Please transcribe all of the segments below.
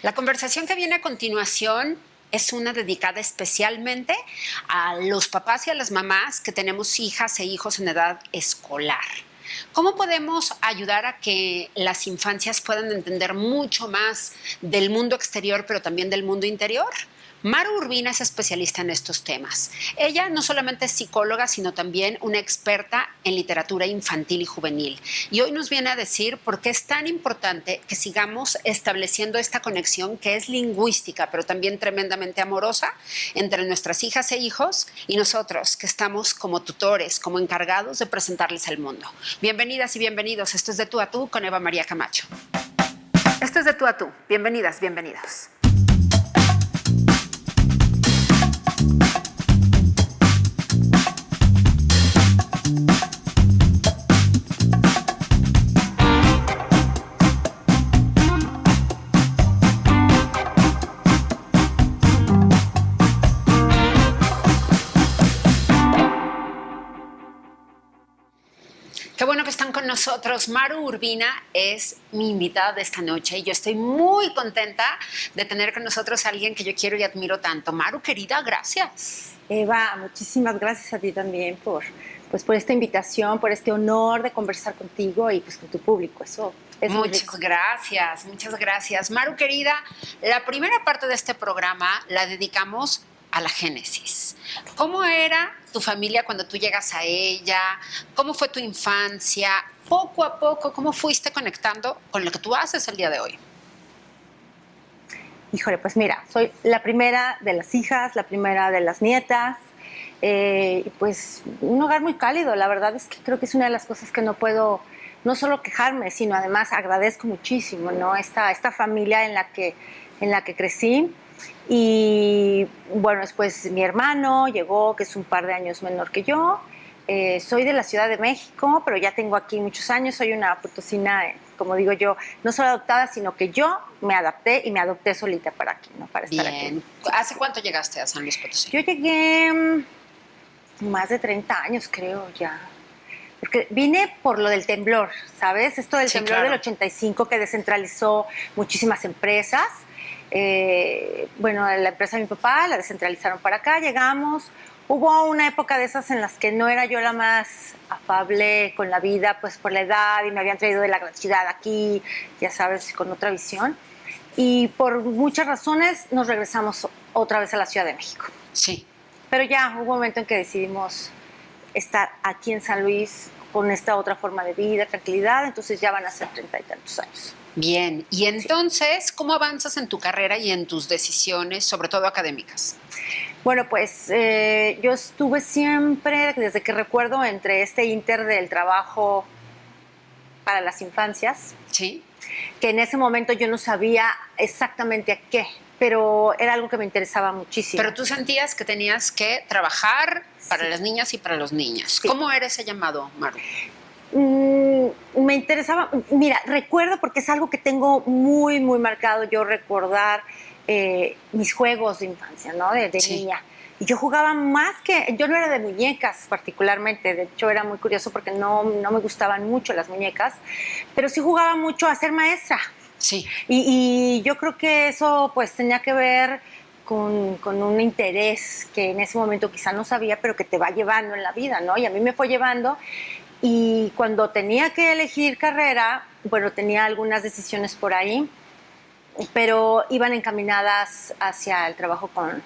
La conversación que viene a continuación es una dedicada especialmente a los papás y a las mamás que tenemos hijas e hijos en edad escolar. ¿Cómo podemos ayudar a que las infancias puedan entender mucho más del mundo exterior, pero también del mundo interior? Maru Urbina es especialista en estos temas. Ella no solamente es psicóloga, sino también una experta en literatura infantil y juvenil. Y hoy nos viene a decir por qué es tan importante que sigamos estableciendo esta conexión que es lingüística, pero también tremendamente amorosa entre nuestras hijas e hijos y nosotros, que estamos como tutores, como encargados de presentarles al mundo. Bienvenidas y bienvenidos. Esto es De Tú a Tú con Eva María Camacho. Esto es De Tú a Tú. Bienvenidas, bienvenidos. Qué bueno que están con nosotros. Maru Urbina es mi invitada de esta noche y yo estoy muy contenta de tener con nosotros a alguien que yo quiero y admiro tanto. Maru, querida, gracias. Eva, muchísimas gracias a ti también por esta invitación, por este honor de conversar contigo y pues con tu público. Eso es muy rico. Muchas gracias. Maru, querida, la primera parte de este programa la dedicamos a la génesis. ¿Cómo era tu familia cuando tú llegas a ella? ¿Cómo fue tu infancia? Poco a poco, ¿cómo fuiste conectando con lo que tú haces el día de hoy? Híjole, pues mira, soy la primera de las hijas, la primera de las nietas, pues un hogar muy cálido. La verdad es que creo que es una de las cosas que no puedo, no solo quejarme, sino además agradezco muchísimo, ¿no? Esta familia en la que crecí. Y bueno, después mi hermano llegó, que es un par de años menor que yo. Soy de la Ciudad de México, pero ya tengo aquí muchos años. Soy una potosina, como digo yo, no solo adoptada, sino que yo me adapté y me adopté solita para aquí, ¿no? Para estar aquí. ¿Hace cuánto llegaste a San Luis Potosí? Yo llegué más de 30 años, creo ya. Porque vine por lo del temblor, ¿sabes? Esto del temblor del 85 que descentralizó muchísimas empresas. Bueno, la empresa de mi papá la descentralizaron para acá, llegamos. Hubo una época de esas en las que no era yo la más afable con la vida, pues por la edad, y me habían traído de la gran ciudad aquí, ya sabes, con otra visión. Y por muchas razones nos regresamos otra vez a la Ciudad de México. Sí. Pero ya hubo un momento en que decidimos estar aquí en San Luis con esta otra forma de vida, tranquilidad, entonces ya van a ser 30 y tantos años. Bien, y entonces, ¿cómo avanzas en tu carrera y en tus decisiones, sobre todo académicas? Bueno, pues yo estuve siempre, desde que recuerdo, entre este ínter del trabajo para las infancias. Sí. Que en ese momento yo no sabía exactamente a qué, pero era algo que me interesaba muchísimo. Pero tú sentías que tenías que trabajar para las niñas y para los niños. Sí. ¿Cómo era ese llamado, Maru? Me interesaba, mira, recuerdo porque es algo que tengo muy, muy marcado, yo recordar mis juegos de infancia, ¿no? De niña. Y yo jugaba más que, yo no era de muñecas particularmente, de hecho era muy curioso porque no me gustaban mucho las muñecas, pero sí jugaba mucho a ser maestra. Sí. Y yo creo que eso pues tenía que ver con un interés que en ese momento quizá no sabía, pero que te va llevando en la vida, ¿no? Y a mí me fue llevando. Y cuando tenía que elegir carrera, bueno, tenía algunas decisiones por ahí, pero iban encaminadas hacia el trabajo con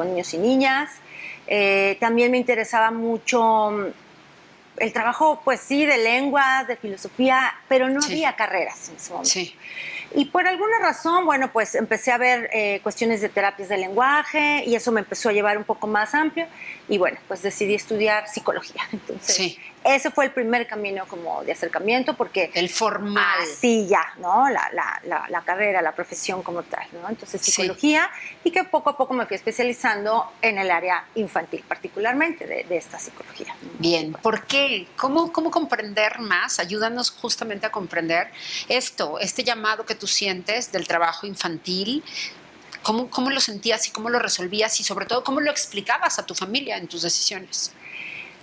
niños y niñas. También me interesaba mucho el trabajo, pues sí, de lenguas, de filosofía, pero no había carreras en ese momento. Sí. Y por alguna razón, bueno, pues empecé a ver cuestiones de terapias del lenguaje y eso me empezó a llevar un poco más amplio y bueno, pues decidí estudiar psicología. Entonces, ese fue el primer camino como de acercamiento porque... El formal. Así ya, ¿no? La carrera, la profesión como tal, ¿no? Entonces, psicología y que poco a poco me fui especializando en el área infantil, particularmente de esta psicología. Bien, ¿por qué? ¿Cómo comprender más? Ayúdanos justamente a comprender este llamado que tú sientes del trabajo infantil. ¿Cómo lo sentías y cómo lo resolvías y sobre todo cómo lo explicabas a tu familia en tus decisiones?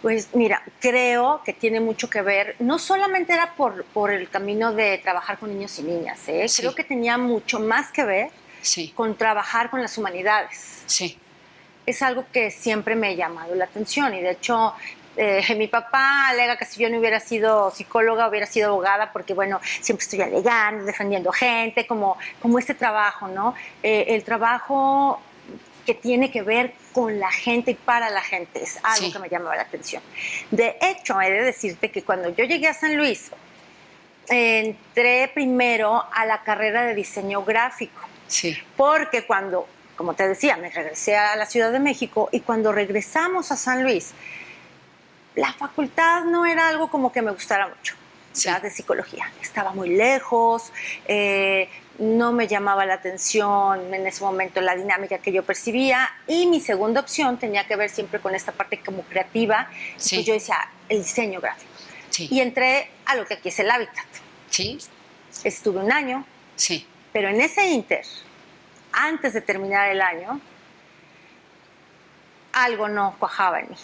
Pues mira, creo que tiene mucho que ver, no solamente era por el camino de trabajar con niños y niñas, Sí. Creo que tenía mucho más que ver Sí. con trabajar con las humanidades. Sí. Es algo que siempre me ha llamado la atención y de hecho mi papá alega que si yo no hubiera sido psicóloga hubiera sido abogada porque bueno, siempre estoy alegando, defendiendo gente, como este trabajo, ¿no? El trabajo que tiene que ver con la gente y para la gente es algo Sí. que me llamaba la atención. De hecho, he de decirte que cuando yo llegué a San Luis, entré primero a la carrera de diseño gráfico. Sí. Porque cuando, como te decía, me regresé a la Ciudad de México y cuando regresamos a San Luis, la facultad no era algo como que me gustara mucho, Sí. ya de psicología. Estaba muy lejos, no me llamaba la atención en ese momento la dinámica que yo percibía y mi segunda opción tenía que ver siempre con esta parte como creativa. Sí. Pues yo decía, el diseño gráfico. Sí. Y entré a lo que aquí es el Hábitat. Sí. Estuve un año, Sí. pero en ese inter, antes de terminar el año, algo no cuajaba en mí.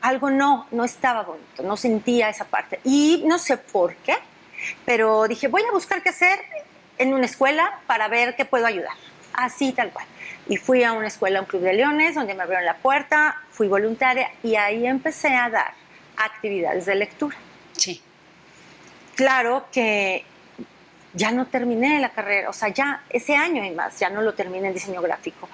Algo no estaba bonito, no sentía esa parte. Y no sé por qué, pero dije, voy a buscar qué hacer en una escuela para ver qué puedo ayudar. Así, tal cual. Y fui a una escuela, a un club de leones, donde me abrieron la puerta, fui voluntaria y ahí empecé a dar actividades de lectura. Sí. Claro que ya no terminé la carrera, o sea, ya ese año y más, ya no lo terminé en diseño gráfico,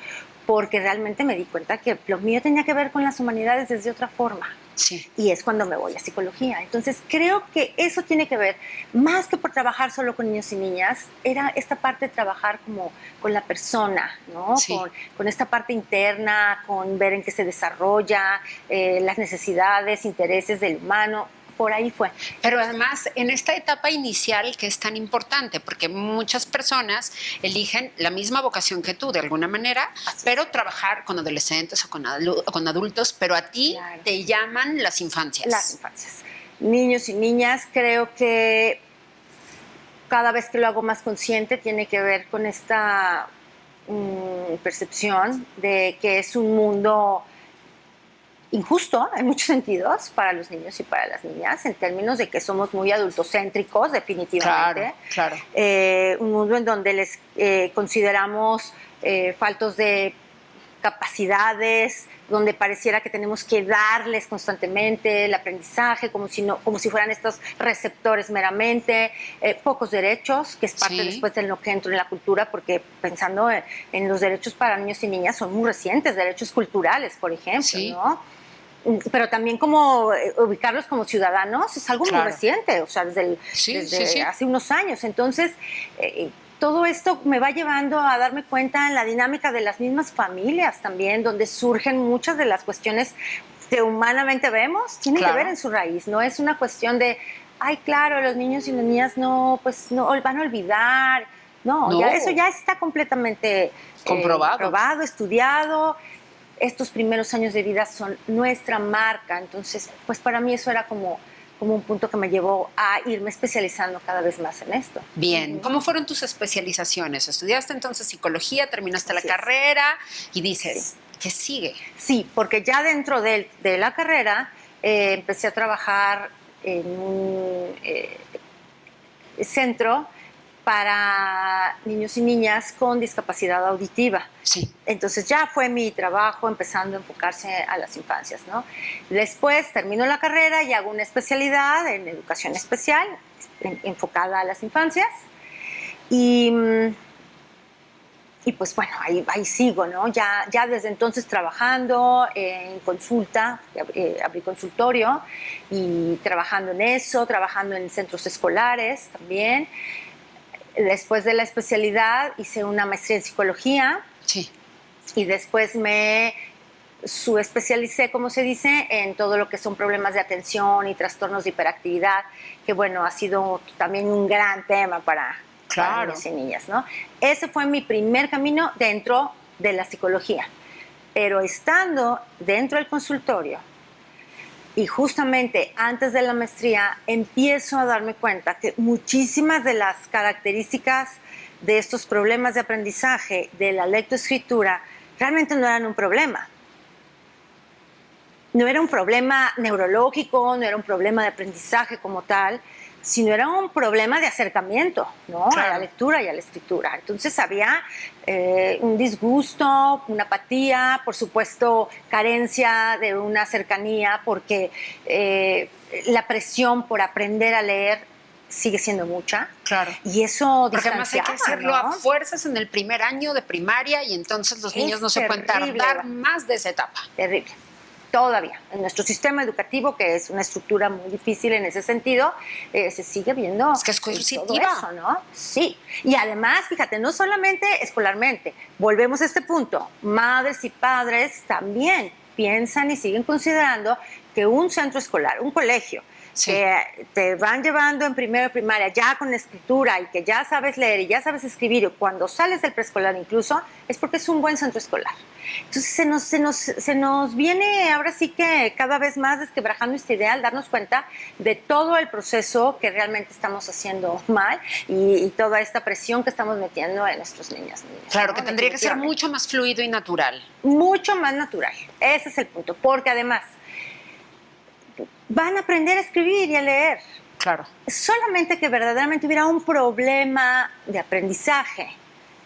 porque realmente me di cuenta que lo mío tenía que ver con las humanidades desde otra forma. Sí. Y es cuando me voy a psicología. Entonces creo que eso tiene que ver, más que por trabajar solo con niños y niñas, era esta parte de trabajar como con la persona, ¿no? Sí. Con esta parte interna, con ver en qué se desarrolla, las necesidades, intereses del humano. Por ahí fue. Pero además, en esta etapa inicial que es tan importante, porque muchas personas eligen la misma vocación que tú, de alguna manera, pero trabajar con adolescentes o con adultos, pero a ti Claro. te llaman las infancias. Las infancias. Niños y niñas, creo que cada vez que lo hago más consciente tiene que ver con esta percepción de que es un mundo injusto en muchos sentidos para los niños y para las niñas, en términos de que somos muy adultocéntricos, definitivamente. Claro. Un mundo en donde les consideramos faltos de capacidades, donde pareciera que tenemos que darles constantemente el aprendizaje, como si fueran estos receptores meramente, pocos derechos, que es parte Sí. después de lo que entro en la cultura, porque pensando en los derechos para niños y niñas son muy recientes, derechos culturales, por ejemplo, Sí. ¿no? Pero también como ubicarlos como ciudadanos es algo Claro. muy reciente, o sea, desde Sí. hace unos años. Entonces, todo esto me va llevando a darme cuenta en la dinámica de las mismas familias también, donde surgen muchas de las cuestiones que humanamente vemos, tienen Claro. que ver en su raíz, no es una cuestión de, ay, claro, los niños y las niñas no van a olvidar. No, No. eso ya está completamente Comprobado. estudiado. Estos primeros años de vida son nuestra marca, entonces, pues para mí eso era como un punto que me llevó a irme especializando cada vez más en esto. Bien, ¿cómo fueron tus especializaciones? ¿Estudiaste entonces psicología, terminaste Así la es. carrera y dices, ¿qué sigue? Sí, porque ya dentro de la carrera empecé a trabajar en un centro para niños y niñas con discapacidad auditiva. Sí. Entonces ya fue mi trabajo empezando a enfocarse a las infancias, ¿no? Después termino la carrera y hago una especialidad en educación especial enfocada a las infancias y pues bueno, ahí sigo, ¿no? Ya desde entonces trabajando en consulta, abrí consultorio y trabajando en eso, trabajando en centros escolares también. Después de la especialidad hice una maestría en psicología. Sí. Y después me subespecialicé, como se dice, en todo lo que son problemas de atención y trastornos de hiperactividad, que bueno, ha sido también un gran tema para niños y niñas, ¿no? Ese fue mi primer camino dentro de la psicología. Pero estando dentro del consultorio y justamente antes de la maestría empiezo a darme cuenta que muchísimas de las características de estos problemas de aprendizaje, de la lectoescritura, realmente no eran un problema. No era un problema neurológico, no era un problema de aprendizaje como tal, sino era un problema de acercamiento, ¿no? Claro. A la lectura y a la escritura. Entonces había un disgusto, una apatía, por supuesto, carencia de una cercanía, porque la presión por aprender a leer sigue siendo mucha. Claro. Y eso Porque además hay que hacerlo, ¿no?, a fuerzas en el primer año de primaria, y entonces los niños no se pueden terrible, tardar más de esa etapa. Terrible. Todavía, en nuestro sistema educativo, que es una estructura muy difícil en ese sentido, se sigue viendo Es que es coercitiva. todo eso, ¿no? Sí. Y además, fíjate, no solamente escolarmente, volvemos a este punto, madres y padres también piensan y siguen considerando que un centro escolar, un colegio, Sí. que te van llevando en primero de primaria ya con escritura y que ya sabes leer y ya sabes escribir, y cuando sales del preescolar incluso, es porque es un buen centro escolar. Entonces se nos viene ahora sí que cada vez más desquebrajando esta idea al darnos cuenta de todo el proceso que realmente estamos haciendo mal y toda esta presión que estamos metiendo en nuestros niños. Claro, ¿no? que tendría que ser mucho más fluido y natural. Mucho más natural, ese es el punto, porque además van a aprender a escribir y a leer. Claro. Solamente que verdaderamente hubiera un problema de aprendizaje,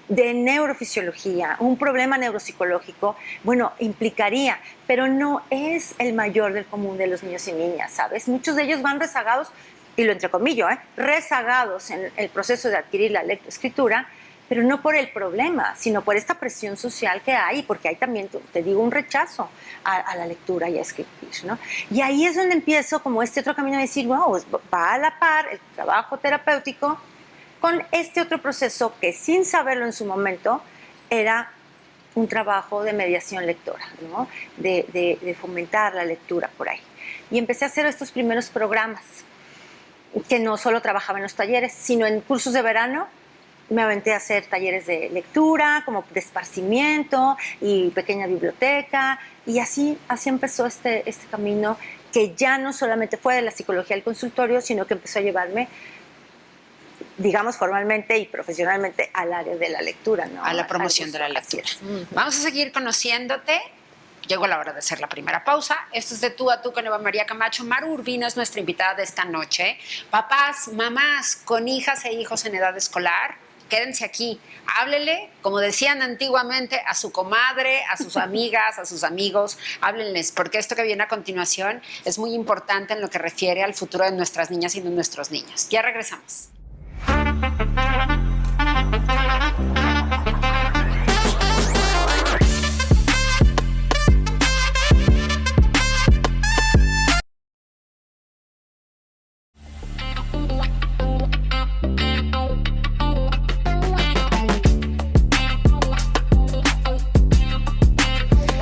de neurofisiología, un problema neuropsicológico, bueno, implicaría, pero no es el mayor del común de los niños y niñas, ¿sabes? Muchos de ellos van rezagados, y lo entrecomillo, rezagados en el proceso de adquirir la lectoescritura, pero no por el problema, sino por esta presión social que hay, porque hay también, te digo, un rechazo a la lectura y a escribir, ¿no? Y ahí es donde empiezo como este otro camino de decir, wow, va a la par el trabajo terapéutico con este otro proceso que, sin saberlo en su momento, era un trabajo de mediación lectora, ¿no? De fomentar la lectura por ahí. Y empecé a hacer estos primeros programas, que no solo trabajaba en los talleres, sino en cursos de verano. Me aventé a hacer talleres de lectura, como de esparcimiento y pequeña biblioteca, y así empezó este camino, que ya no solamente fue de la psicología al consultorio, sino que empezó a llevarme, digamos, formalmente y profesionalmente al área de la lectura, ¿no? A la promoción de la lectura. Vamos a seguir conociéndote. Llegó la hora de hacer la primera pausa. Esto es De Tú a Tú con Eva María Camacho. Maru Urbina es nuestra invitada de esta noche. Papás, mamás con hijas e hijos en edad escolar, quédense aquí. Háblele, como decían antiguamente, a su comadre, a sus amigas, a sus amigos. Háblenles, porque esto que viene a continuación es muy importante en lo que refiere al futuro de nuestras niñas y de nuestros niños. Ya regresamos.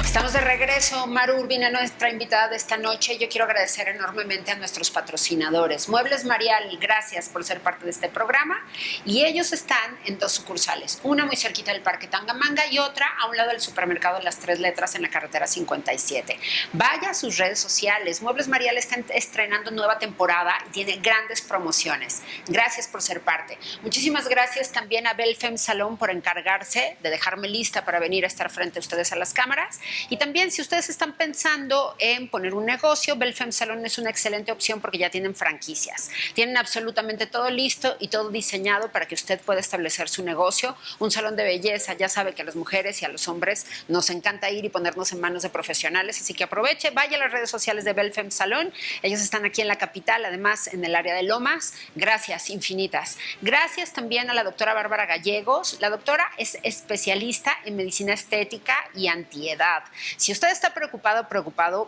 Estamos de regreso. Maru Urbina, nuestra invitada de esta noche. Yo quiero agradecer enormemente a nuestros patrocinadores. Muebles Marial, gracias por ser parte de este programa. Y ellos están en 2 sucursales. Una muy cerquita del Parque Tangamanga y otra a un lado del supermercado de Las Tres Letras en la carretera 57. Vaya a sus redes sociales. Muebles Marial está estrenando nueva temporada y tiene grandes promociones. Gracias por ser parte. Muchísimas gracias también a Belfem Salón por encargarse de dejarme lista para venir a estar frente a ustedes a las cámaras. Y también, si ustedes están pensando en poner un negocio, Belfem Salón es una excelente opción porque ya tienen franquicias. Tienen absolutamente todo listo y todo diseñado para que usted pueda establecer su negocio. Un salón de belleza, ya sabe que a las mujeres y a los hombres nos encanta ir y ponernos en manos de profesionales, así que aproveche, vaya a las redes sociales de Belfem Salón. Ellos están aquí en la capital, además en el área de Lomas. Gracias infinitas. Gracias también a la doctora Bárbara Gallegos. La doctora es especialista en medicina estética y antiedad. Si usted está preocupado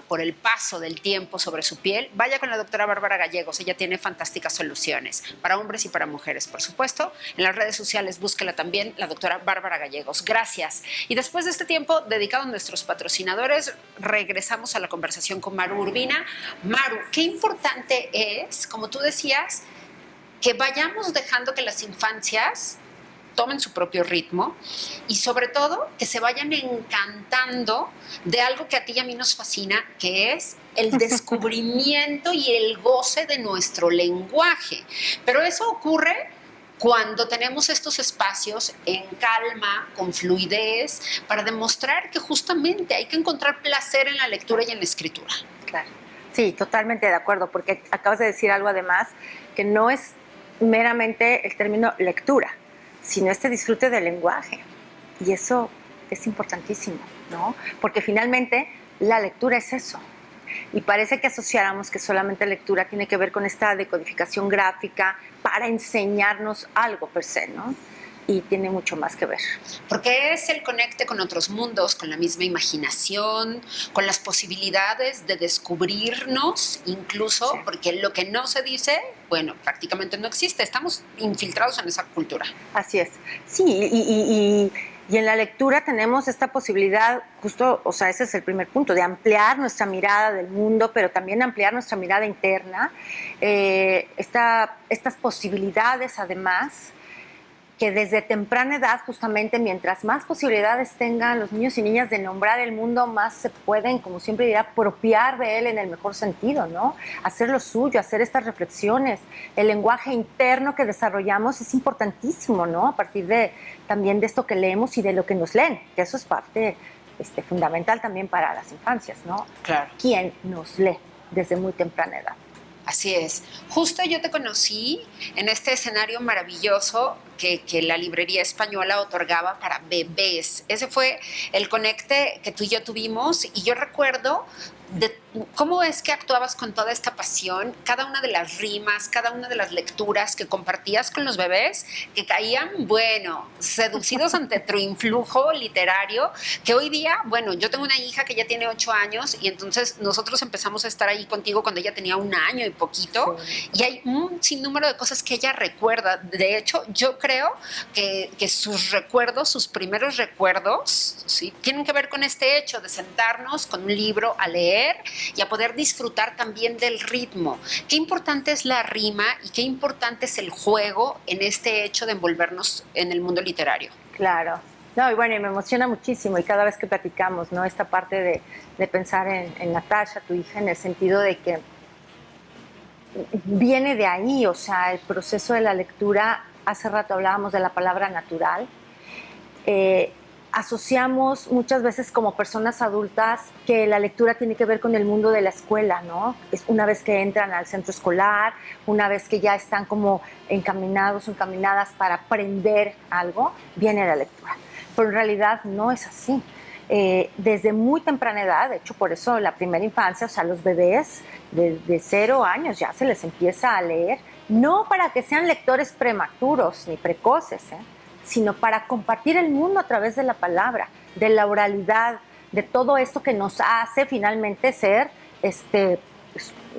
por el paso del tiempo sobre su piel, vaya con la doctora Bárbara Gallegos. Ella tiene fantásticas soluciones para hombres y para mujeres, por supuesto. En las redes sociales búsquela también, la doctora Bárbara Gallegos. Gracias. Y después de este tiempo dedicado a nuestros patrocinadores, regresamos a la conversación con Maru Urbina. Maru, qué importante es, como tú decías, que vayamos dejando que las infancias tomen su propio ritmo y sobre todo que se vayan encantando de algo que a ti y a mí nos fascina, que es el descubrimiento y el goce de nuestro lenguaje. Pero eso ocurre cuando tenemos estos espacios en calma, con fluidez, para demostrar que justamente hay que encontrar placer en la lectura y en la escritura. Claro. Sí, totalmente de acuerdo, porque acabas de decir algo además que no es meramente el término lectura, sino este disfrute del lenguaje. Y eso es importantísimo, ¿no? Porque finalmente la lectura es eso. Y parece que asociáramos que solamente lectura tiene que ver con esta decodificación gráfica para enseñarnos algo per se, ¿no? Y tiene mucho más que ver. Porque es el conecte con otros mundos, con la misma imaginación, con las posibilidades de descubrirnos, incluso, sí. Porque lo que no se dice, bueno, prácticamente no existe. Estamos infiltrados en esa cultura. Así es. Sí, y en la lectura tenemos esta posibilidad, justo, o sea, ese es el primer punto, de ampliar nuestra mirada del mundo, pero también ampliar nuestra mirada interna. Estas posibilidades, además, que desde temprana edad, justamente, mientras más posibilidades tengan los niños y niñas de nombrar el mundo, más se pueden, como siempre diría, apropiar de él en el mejor sentido, ¿no? Hacer lo suyo, hacer estas reflexiones. El lenguaje interno que desarrollamos es importantísimo, ¿no? A partir también de esto que leemos y de lo que nos leen, que eso es parte fundamental también para las infancias, ¿no? Claro. ¿Quién nos lee desde muy temprana edad? Así es. Justo yo te conocí en este escenario maravilloso que la librería española otorgaba para bebés. Ese fue el conecte que tú y yo tuvimos y yo recuerdo de cómo es que actuabas con toda esta pasión, cada una de las rimas, cada una de las lecturas que compartías con los bebés, que caían, bueno, seducidos ante tu influjo literario, que hoy día, bueno, yo tengo una hija que ya tiene 8 años y entonces nosotros empezamos a estar ahí contigo cuando ella tenía 1 año y poquito, sí. Y hay un sinnúmero de cosas que ella recuerda. De hecho, yo creo que sus recuerdos, sus primeros recuerdos, ¿sí?, tienen que ver con este hecho de sentarnos con un libro a leer y a poder disfrutar también del ritmo. Qué importante es la rima y qué importante es el juego en este hecho de envolvernos en el mundo literario. Claro. No, y bueno, y me emociona muchísimo y cada vez que platicamos, ¿no? Esta parte de pensar en Natasha, tu hija, en el sentido de que viene de ahí, o sea, el proceso de la lectura. Hace rato hablábamos de la palabra natural. Asociamos muchas veces como personas adultas que la lectura tiene que ver con el mundo de la escuela, ¿no? Es una vez que entran al centro escolar, una vez que ya están como encaminados o encaminadas para aprender algo, viene la lectura. Pero en realidad no es así. Desde muy temprana edad, de hecho por eso la primera infancia, o sea, los bebés de 0 años ya se les empieza a leer, no para que sean lectores prematuros ni precoces, sino para compartir el mundo a través de la palabra, de la oralidad, de todo esto que nos hace finalmente ser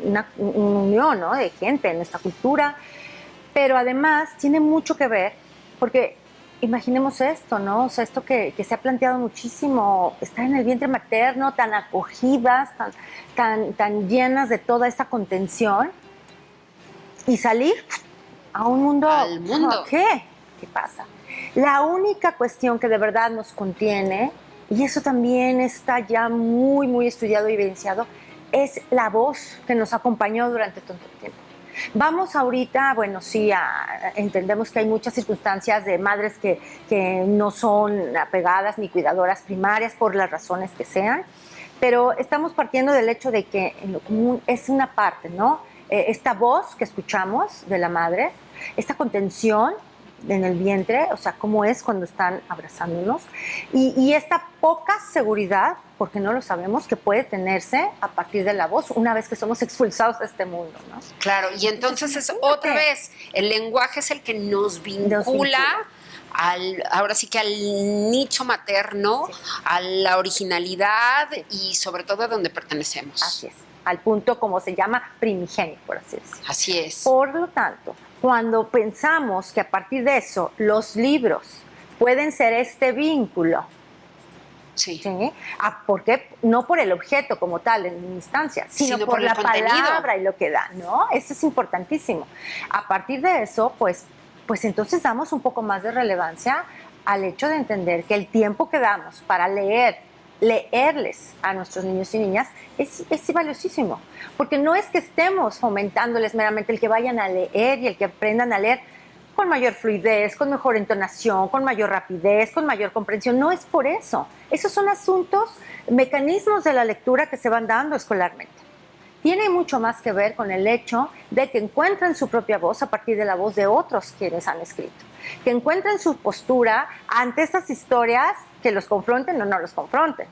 una unión, ¿no?, de gente en nuestra cultura. Pero además tiene mucho que ver, porque imaginemos esto, ¿no? O sea, esto que se ha planteado muchísimo, estar en el vientre materno, tan acogidas, tan llenas de toda esta contención, y salir a un mundo... Al mundo. ¿Qué? ¿Qué pasa? La única cuestión que de verdad nos contiene, y eso también está ya muy, muy estudiado y evidenciado, es la voz que nos acompañó durante tanto tiempo. Vamos ahorita, bueno, sí, entendemos que hay muchas circunstancias de madres que no son apegadas ni cuidadoras primarias por las razones que sean, pero estamos partiendo del hecho de que en lo común es una parte, ¿no? Esta voz que escuchamos de la madre, esta contención en el vientre, o sea, cómo es cuando están abrazándonos, y esta poca seguridad, porque no lo sabemos, que puede tenerse a partir de la voz una vez que somos expulsados de este mundo, ¿no? Claro, y entonces es otra vez, el lenguaje es el que nos vincula ahora sí que al nicho materno, sí, a la originalidad, sí, y sobre todo a donde pertenecemos. Así es, al punto como se llama primigenio, por así decirlo. Así es. Por lo tanto, cuando pensamos que a partir de eso los libros pueden ser este vínculo, sí, ¿sí? ¿Por qué? No por el objeto como tal en instancia, sino por la palabra y lo que da, ¿no? Eso es importantísimo. A partir de eso, pues entonces damos un poco más de relevancia al hecho de entender que el tiempo que damos para leerles a nuestros niños y niñas es valiosísimo, porque no es que estemos fomentándoles meramente el que vayan a leer y el que aprendan a leer con mayor fluidez, con mejor entonación, con mayor rapidez, con mayor comprensión. No es por eso. Esos son asuntos, mecanismos de la lectura que se van dando escolarmente. tiene mucho más que ver con el hecho de que encuentren su propia voz a partir de la voz de otros quienes han escrito, que encuentren su postura ante estas historias, que los confronten o no los confronten,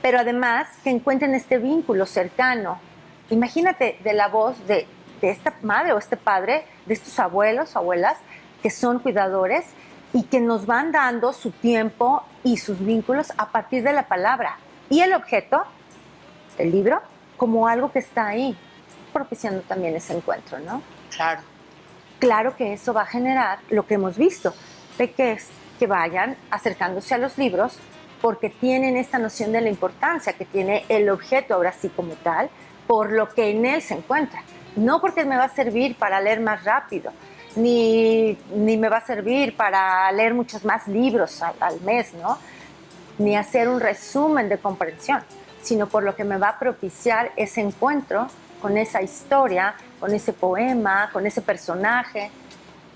pero además que encuentren este vínculo cercano. Imagínate de la voz de esta madre o este padre, de estos abuelos o abuelas que son cuidadores y que nos van dando su tiempo y sus vínculos a partir de la palabra y el objeto, el libro, como algo que está ahí, propiciando también ese encuentro, ¿no? Claro. Claro que eso va a generar lo que hemos visto, peques que vayan acercándose a los libros porque tienen esta noción de la importancia que tiene el objeto ahora sí como tal, por lo que en él se encuentra. No porque me va a servir para leer más rápido, ni me va a servir para leer muchos más libros al mes, ¿no? Ni hacer un resumen de comprensión, sino por lo que me va a propiciar ese encuentro con esa historia, con ese poema, con ese personaje,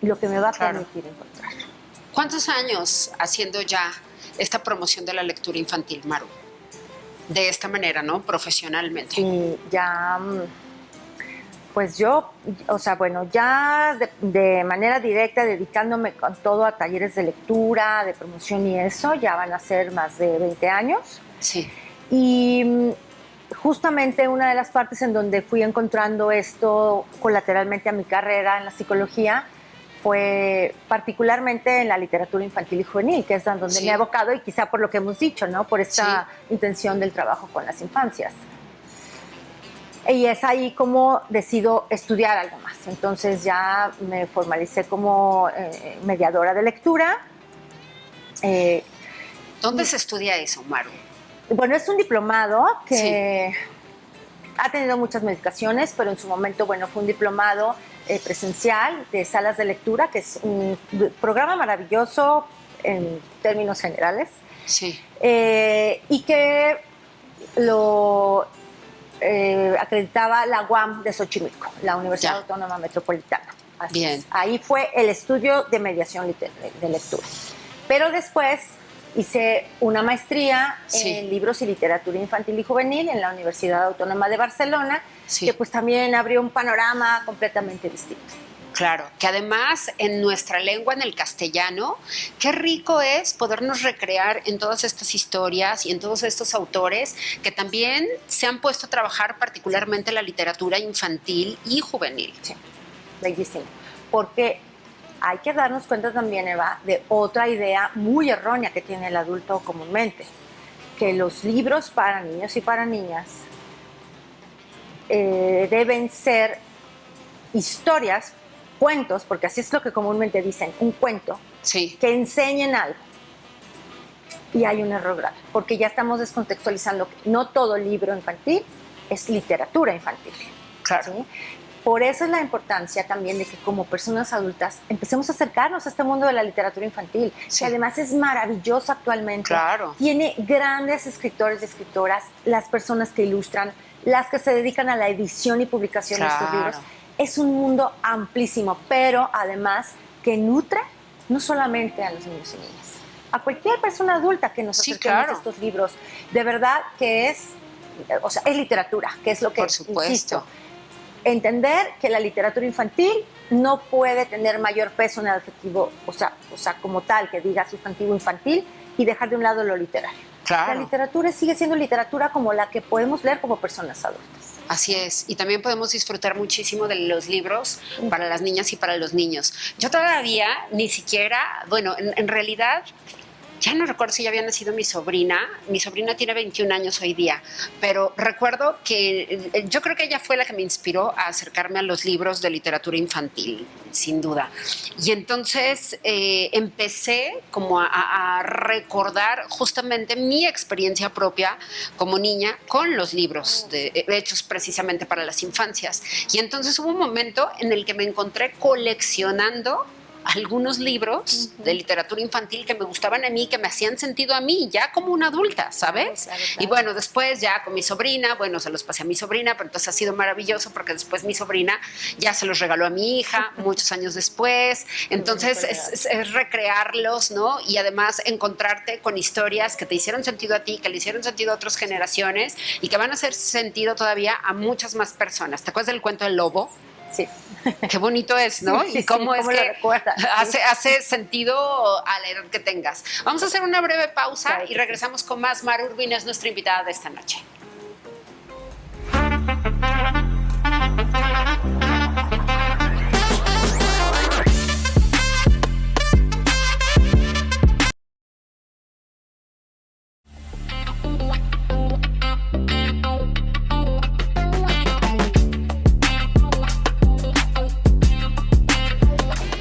lo que me va a permitir encontrar. ¿Cuántos años haciendo ya esta promoción de la lectura infantil, Maru? De esta manera, ¿no? Profesionalmente. Sí, ya, pues yo, o sea, bueno, ya de manera directa, dedicándome con todo a talleres de lectura, de promoción y eso, ya van a ser más de 20 años. Sí. Y justamente una de las partes en donde fui encontrando esto colateralmente a mi carrera en la psicología fue particularmente en la literatura infantil y juvenil, que es donde me he abocado y quizá por lo que hemos dicho, ¿no? Por esta intención del trabajo con las infancias. Y es ahí como decido estudiar algo más. Entonces ya me formalicé como mediadora de lectura. ¿Dónde se estudia eso, Maru? Bueno, es un diplomado que ha tenido muchas modificaciones, pero en su momento, bueno, fue un diplomado presencial de salas de lectura, que es un programa maravilloso en términos generales. Sí. Y que lo acreditaba la UAM de Xochimilco, la Universidad Autónoma Metropolitana. Así Bien. Es. Ahí fue el estudio de mediación de lectura. Pero después hice una maestría en libros y literatura infantil y juvenil en la Universidad Autónoma de Barcelona, que pues también abrió un panorama completamente distinto. Claro, que además en nuestra lengua, en el castellano, qué rico es podernos recrear en todas estas historias y en todos estos autores que también se han puesto a trabajar particularmente la literatura infantil y juvenil. Sí, bellísimo. Porque hay que darnos cuenta también, Eva, de otra idea muy errónea que tiene el adulto comúnmente, que los libros para niños y para niñas deben ser historias, cuentos, porque así es lo que comúnmente dicen, un cuento, que enseñen algo. Y hay un error grave, porque ya estamos descontextualizando que no todo libro infantil es literatura infantil. Claro. ¿Sí? Por eso es la importancia también de que como personas adultas empecemos a acercarnos a este mundo de la literatura infantil, que además es maravilloso actualmente. Claro. Tiene grandes escritores y escritoras, las personas que ilustran, las que se dedican a la edición y publicación de estos libros. Es un mundo amplísimo, pero además que nutre no solamente a los niños y niñas, a cualquier persona adulta que nos acerquemos a estos libros. De verdad que es, o sea, es literatura, que es lo que, por supuesto, insisto, entender que la literatura infantil no puede tener mayor peso en el adjetivo, o sea, como tal, que diga sustantivo infantil y dejar de un lado lo literario. Claro. La literatura sigue siendo literatura como la que podemos leer como personas adultas. Así es, y también podemos disfrutar muchísimo de los libros para las niñas y para los niños. Yo todavía ni siquiera, bueno, en realidad ya no recuerdo si ya había nacido mi sobrina tiene 21 años hoy día, pero recuerdo que yo creo que ella fue la que me inspiró a acercarme a los libros de literatura infantil, sin duda. Y entonces empecé como a recordar justamente mi experiencia propia como niña con los libros hechos precisamente para las infancias. Y entonces hubo un momento en el que me encontré coleccionando algunos libros de literatura infantil que me gustaban a mí, que me hacían sentido a mí, ya como una adulta, ¿sabes? Claro. Y bueno, después ya con mi sobrina, bueno, se los pasé a mi sobrina, pero entonces ha sido maravilloso porque después mi sobrina ya se los regaló a mi hija muchos años después. Entonces es recrearlos, ¿no? Y además encontrarte con historias que te hicieron sentido a ti, que le hicieron sentido a otras generaciones y que van a hacer sentido todavía a muchas más personas. ¿Te acuerdas del cuento del lobo? Sí. Qué bonito es, ¿no? Sí, y cómo sí, es cómo lo que recuerdas, sí. hace sentido a la edad que tengas. Vamos a hacer una breve pausa Claro y que regresamos con más. Maru Urbina es nuestra invitada de esta noche.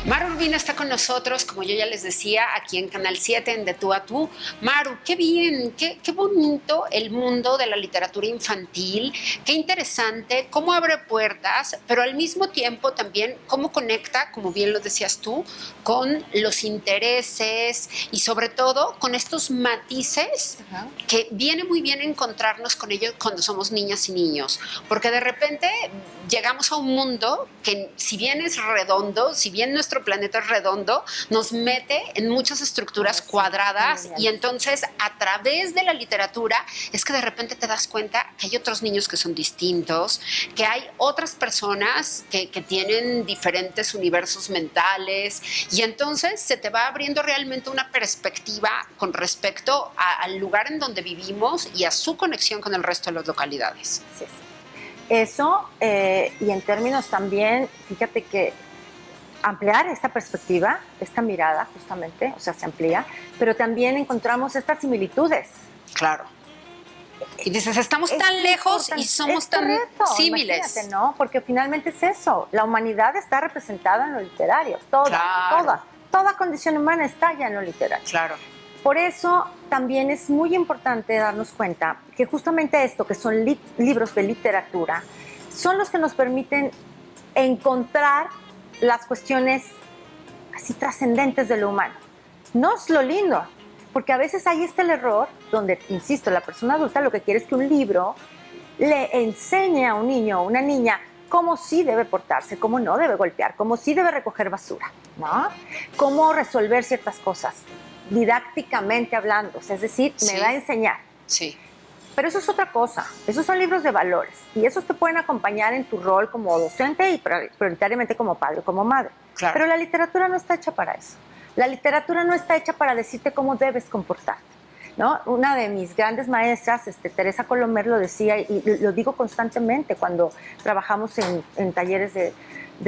Maru Urbina está con nosotros, como yo ya les decía, aquí en Canal 7, en De Tú a Tú. Maru, qué bien, qué bonito el mundo de la literatura infantil, qué interesante, cómo abre puertas, pero al mismo tiempo también cómo conecta, como bien lo decías tú, con los intereses y sobre todo con estos matices que viene muy bien encontrarnos con ellos cuando somos niñas y niños, porque de repente llegamos a un mundo que si bien es redondo, si bien nuestro planeta es redondo, nos mete en muchas estructuras cuadradas y entonces a través de la literatura es que de repente te das cuenta que hay otros niños que son distintos, que hay otras personas que tienen diferentes universos mentales y entonces se te va abriendo realmente una perspectiva con respecto al lugar en donde vivimos y a su conexión con el resto de las localidades. Sí. Eso, y en términos también, fíjate que ampliar esta perspectiva, esta mirada justamente, o sea, se amplía, pero también encontramos estas similitudes. Claro. Y dices, estamos tan lejos y somos tan símiles. Imagínate, ¿no? Porque finalmente es eso, la humanidad está representada en lo literario, toda condición humana está ya en lo literario. Claro. Por eso también es muy importante darnos cuenta que justamente esto, que son libros de literatura, son los que nos permiten encontrar las cuestiones así trascendentes de lo humano. No es lo lindo, porque a veces hay el error donde, insisto, la persona adulta lo que quiere es que un libro le enseñe a un niño o una niña cómo sí debe portarse, cómo no debe golpear, cómo sí debe recoger basura, ¿no? Cómo resolver ciertas cosas, didácticamente hablando, o sea, es decir, me va a enseñar. Sí. Pero eso es otra cosa, esos son libros de valores y esos te pueden acompañar en tu rol como docente y prioritariamente como padre o como madre. Claro. Pero la literatura no está hecha para eso. La literatura no está hecha para decirte cómo debes comportarte, ¿no? Una de mis grandes maestras, Teresa Colomer, lo decía y lo digo constantemente cuando trabajamos en talleres de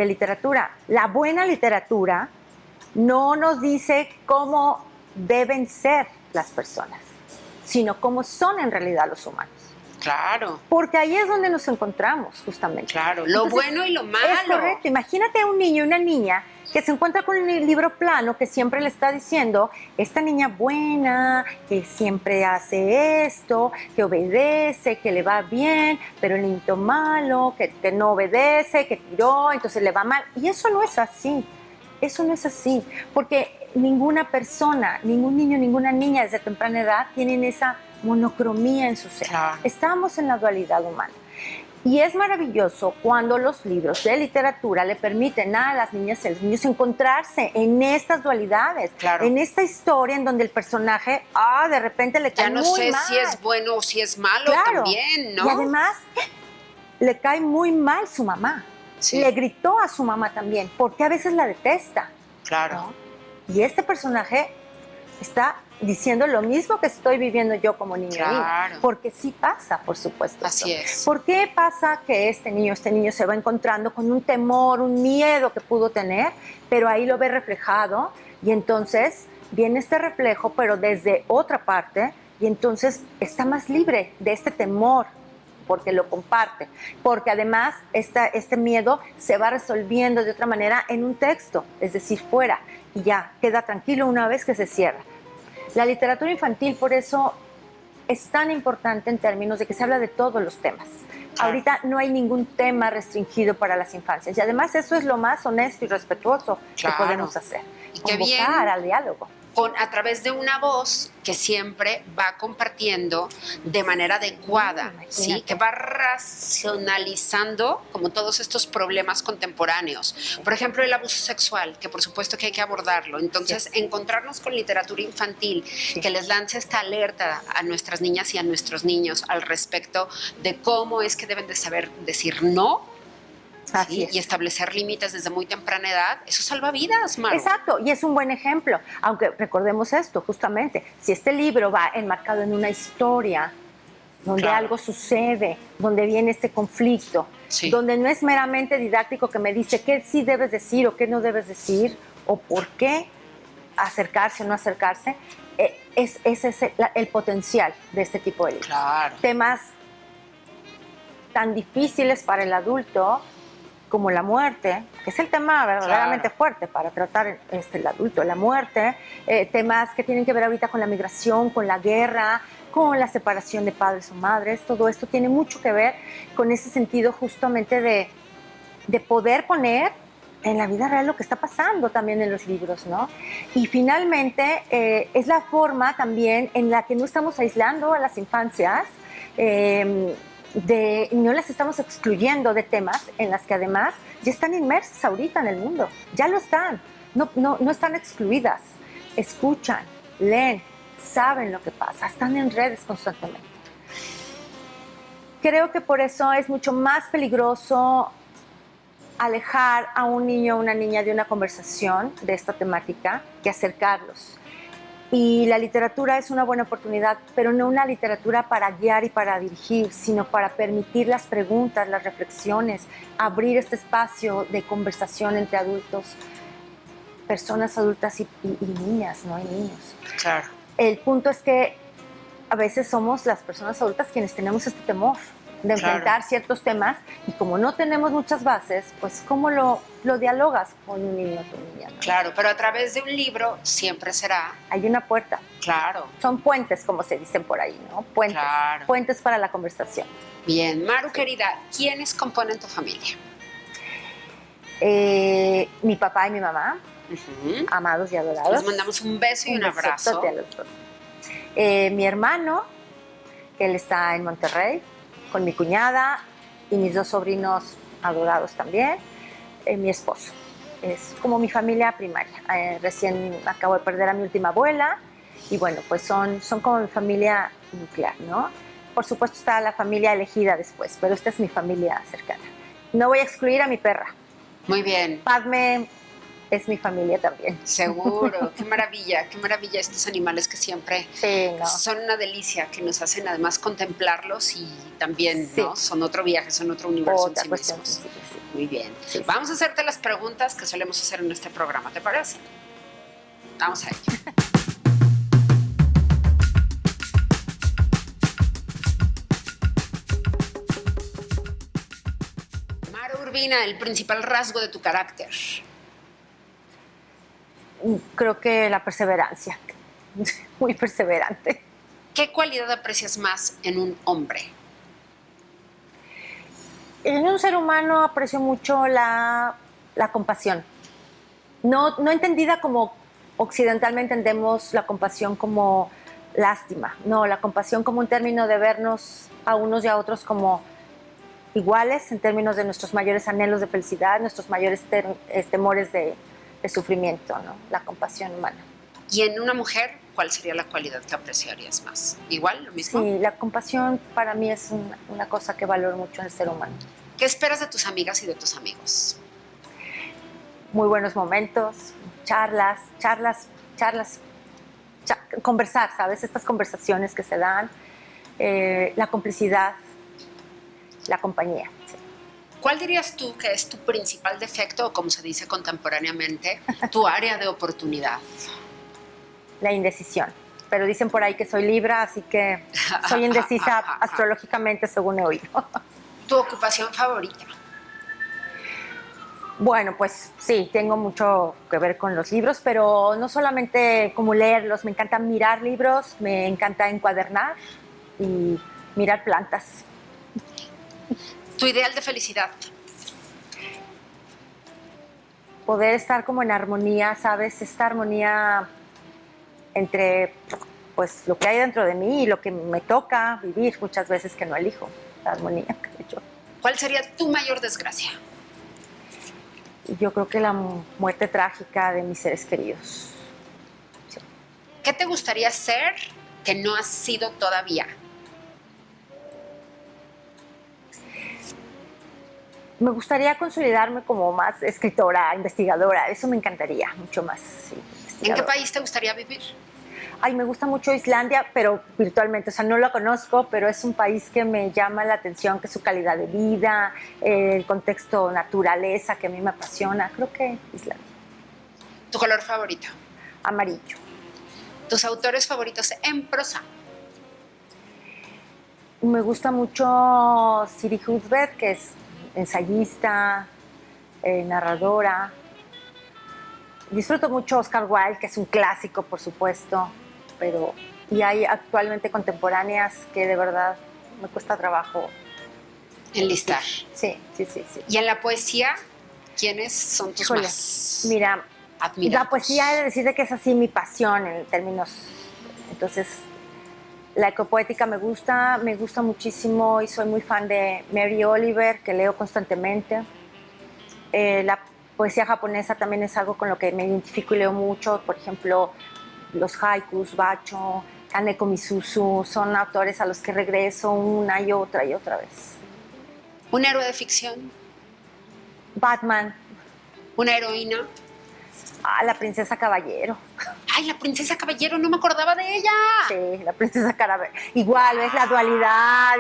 literatura. La buena literatura no nos dice cómo deben ser las personas, sino cómo son en realidad los humanos. Claro. Porque ahí es donde nos encontramos, justamente. Claro, lo entonces, bueno y lo malo. Es correcto. Imagínate a un niño y una niña que se encuentra con un libro plano que siempre le está diciendo, esta niña buena, que siempre hace esto, que obedece, que le va bien, pero el niño malo, que no obedece, que tiró, entonces le va mal. Y eso no es así. Eso no es así. Porque ninguna persona, ningún niño, ninguna niña desde temprana edad tienen esa monocromía en su ser. Claro. Estamos en la dualidad humana. Y es maravilloso cuando los libros de literatura le permiten a las niñas y a los niños encontrarse en estas dualidades, claro, en esta historia en donde el personaje, de repente le cae muy mal. Ya no sé si es bueno o si es malo, claro, también, ¿no? Y además le cae muy mal su mamá. Sí. Le gritó a su mamá también, porque a veces la detesta. Claro. ¿No? Y este personaje está diciendo lo mismo que estoy viviendo yo como niño. Claro. Porque sí pasa, por supuesto. Así es. ¿Por qué pasa que este niño se va encontrando con un temor, un miedo que pudo tener, pero ahí lo ve reflejado y entonces viene este reflejo, pero desde otra parte, y entonces está más libre de este temor porque lo comparte, porque además este miedo se va resolviendo de otra manera en un texto, es decir, fuera, y ya queda tranquilo una vez que se cierra. La literatura infantil, por eso, es tan importante en términos de que se habla de todos los temas. Claro. Ahorita no hay ningún tema restringido para las infancias y además eso es lo más honesto y respetuoso Claro. que podemos hacer. Y qué bien. Convocar al diálogo. A través de una voz que siempre va compartiendo de manera adecuada, ¿sí? Que va racionalizando como todos estos problemas contemporáneos. Por ejemplo, el abuso sexual, que por supuesto que hay que abordarlo. Entonces, encontrarnos con literatura infantil que les lance esta alerta a nuestras niñas y a nuestros niños al respecto de cómo es que deben de saber decir no. ¿Sí? Y establecer límites desde muy temprana edad, eso salva vidas, Maru. Exacto, y es un buen ejemplo, aunque recordemos esto, justamente, si este libro va enmarcado en una historia donde algo sucede, donde viene este conflicto, donde no es meramente didáctico que me dice qué sí debes decir o qué no debes decir, o por qué acercarse o no acercarse, ese es el potencial de este tipo de libros. Claro. Temas tan difíciles para el adulto, como la muerte, que es el tema verdaderamente fuerte para tratar el adulto, la muerte, temas que tienen que ver ahorita con la migración, con la guerra, con la separación de padres o madres, todo esto tiene mucho que ver con ese sentido justamente de poder poner en la vida real lo que está pasando también en los libros, ¿no? Y finalmente es la forma también en la que no estamos aislando a las infancias, no las estamos excluyendo de temas en las que además ya están inmersas ahorita en el mundo, ya lo están, no están excluidas, escuchan, leen, saben lo que pasa, están en redes constantemente. Creo que por eso es mucho más peligroso alejar a un niño o una niña de una conversación de esta temática que acercarlos. Y la literatura es una buena oportunidad, pero no una literatura para guiar y para dirigir, sino para permitir las preguntas, las reflexiones, abrir este espacio de conversación entre adultos, personas adultas y niñas, ¿no? Y niños. Claro. El punto es que a veces somos las personas adultas quienes tenemos este temor de enfrentar ciertos temas y como no tenemos muchas bases, pues ¿cómo lo dialogas con un niño o tu niña, ¿no? Claro, pero a través de un libro siempre será... Hay una puerta. Claro. Son puentes, como se dicen por ahí, ¿no? Puentes. Claro. Puentes para la conversación. Bien. Maru, querida, ¿quiénes componen tu familia? Mi papá y mi mamá, amados y adorados. Les mandamos un beso y un abrazo. A los dos. Mi hermano, que él está en Monterrey, con mi cuñada y mis dos sobrinos adorados también, mi esposo. Es como mi familia primaria. Recién acabo de perder a mi última abuela y bueno, pues son como mi familia nuclear, ¿no? Por supuesto está la familia elegida después, pero esta es mi familia cercana. No voy a excluir a mi perra. Muy bien. Padme es mi familia también. Seguro, qué maravilla estos animales que siempre son una delicia, que nos hacen además contemplarlos y también ¿no? Son otro viaje, son otro universo en sí mismos. Muy bien. Vamos a hacerte las preguntas que solemos hacer en este programa, ¿te parece? Vamos a ello. Maru Urbina, el principal rasgo de tu carácter. Creo que la perseverancia, muy perseverante. ¿Qué cualidad aprecias más en un hombre? En un ser humano aprecio mucho la compasión. No entendida como occidentalmente entendemos la compasión como lástima. No, la compasión como un término de vernos a unos y a otros como iguales en términos de nuestros mayores anhelos de felicidad, nuestros mayores temores de sufrimiento, ¿no? La compasión humana. ¿Y en una mujer, cuál sería la cualidad que apreciarías más? ¿Igual, lo mismo? Sí, la compasión para mí es una cosa que valoro mucho en el ser humano. ¿Qué esperas de tus amigas y de tus amigos? Muy buenos momentos, charlas, conversar, ¿sabes? Estas conversaciones que se dan, la complicidad, la compañía. Sí. ¿Cuál dirías tú que es tu principal defecto o, como se dice contemporáneamente, tu área de oportunidad? La indecisión. Pero dicen por ahí que soy Libra, así que soy indecisa astrológicamente, según he oído. ¿Tu ocupación favorita? Bueno, pues sí, tengo mucho que ver con los libros, pero no solamente como leerlos, me encanta mirar libros, me encanta encuadernar y mirar plantas. Tu ideal de felicidad. Poder estar como en armonía, ¿sabes? Esta armonía entre pues lo que hay dentro de mí y lo que me toca vivir muchas veces que no elijo. La armonía, creo yo. ¿Cuál sería tu mayor desgracia? Y yo creo que la muerte trágica de mis seres queridos. Sí. ¿Qué te gustaría ser que no has sido todavía? Me gustaría consolidarme como más escritora, investigadora. Eso me encantaría mucho más. Sí, ¿En qué país te gustaría vivir? Ay, me gusta mucho Islandia, pero virtualmente. O sea, no la conozco, pero es un país que me llama la atención, que su calidad de vida, el contexto naturaleza, que a mí me apasiona. Creo que Islandia. ¿Tu color favorito? Amarillo. ¿Tus autores favoritos en prosa? Me gusta mucho Siri Husbeth, que es ensayista, narradora. Disfruto mucho Oscar Wilde, que es un clásico, por supuesto, y hay actualmente contemporáneas que de verdad me cuesta trabajo enlistar. Sí. ¿Y en la poesía, quiénes son tus más Mira, admirados? La poesía, he de decirte que es así mi pasión en términos. Entonces, la ecopoética me gusta muchísimo y soy muy fan de Mary Oliver, que leo constantemente. La poesía japonesa también es algo con lo que me identifico y leo mucho. Por ejemplo, los haikus, Bacho, Kaneko Misuzu, son autores a los que regreso una y otra vez. ¿Un héroe de ficción? Batman. ¿Una heroína? La princesa Caballero. ¡Ay, la princesa Caballero! No me acordaba de ella. Sí, la princesa Caballero. Igual, es la dualidad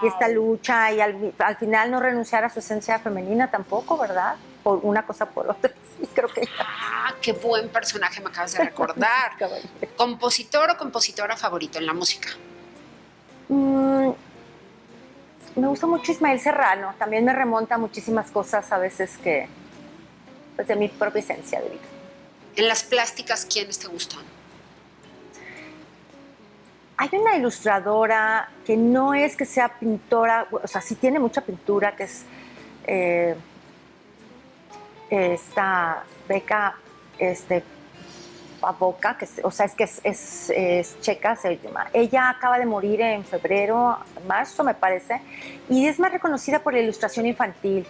y esta lucha y al final no renunciar a su esencia femenina tampoco, ¿verdad? Por una cosa por otra. Sí, creo que ya. ¡Qué buen personaje me acabas de recordar! ¿Compositor o compositora favorito en la música? Me gusta mucho Ismael Serrano. También me remonta a muchísimas cosas a veces que pues de mi propia esencia de vida. En las plásticas, ¿quiénes te gustan? Hay una ilustradora que no es que sea pintora, o sea, sí tiene mucha pintura, que es esta Beca Pavoka, es checa, se llama. Ella acaba de morir en febrero, marzo me parece, y es más reconocida por la ilustración infantil.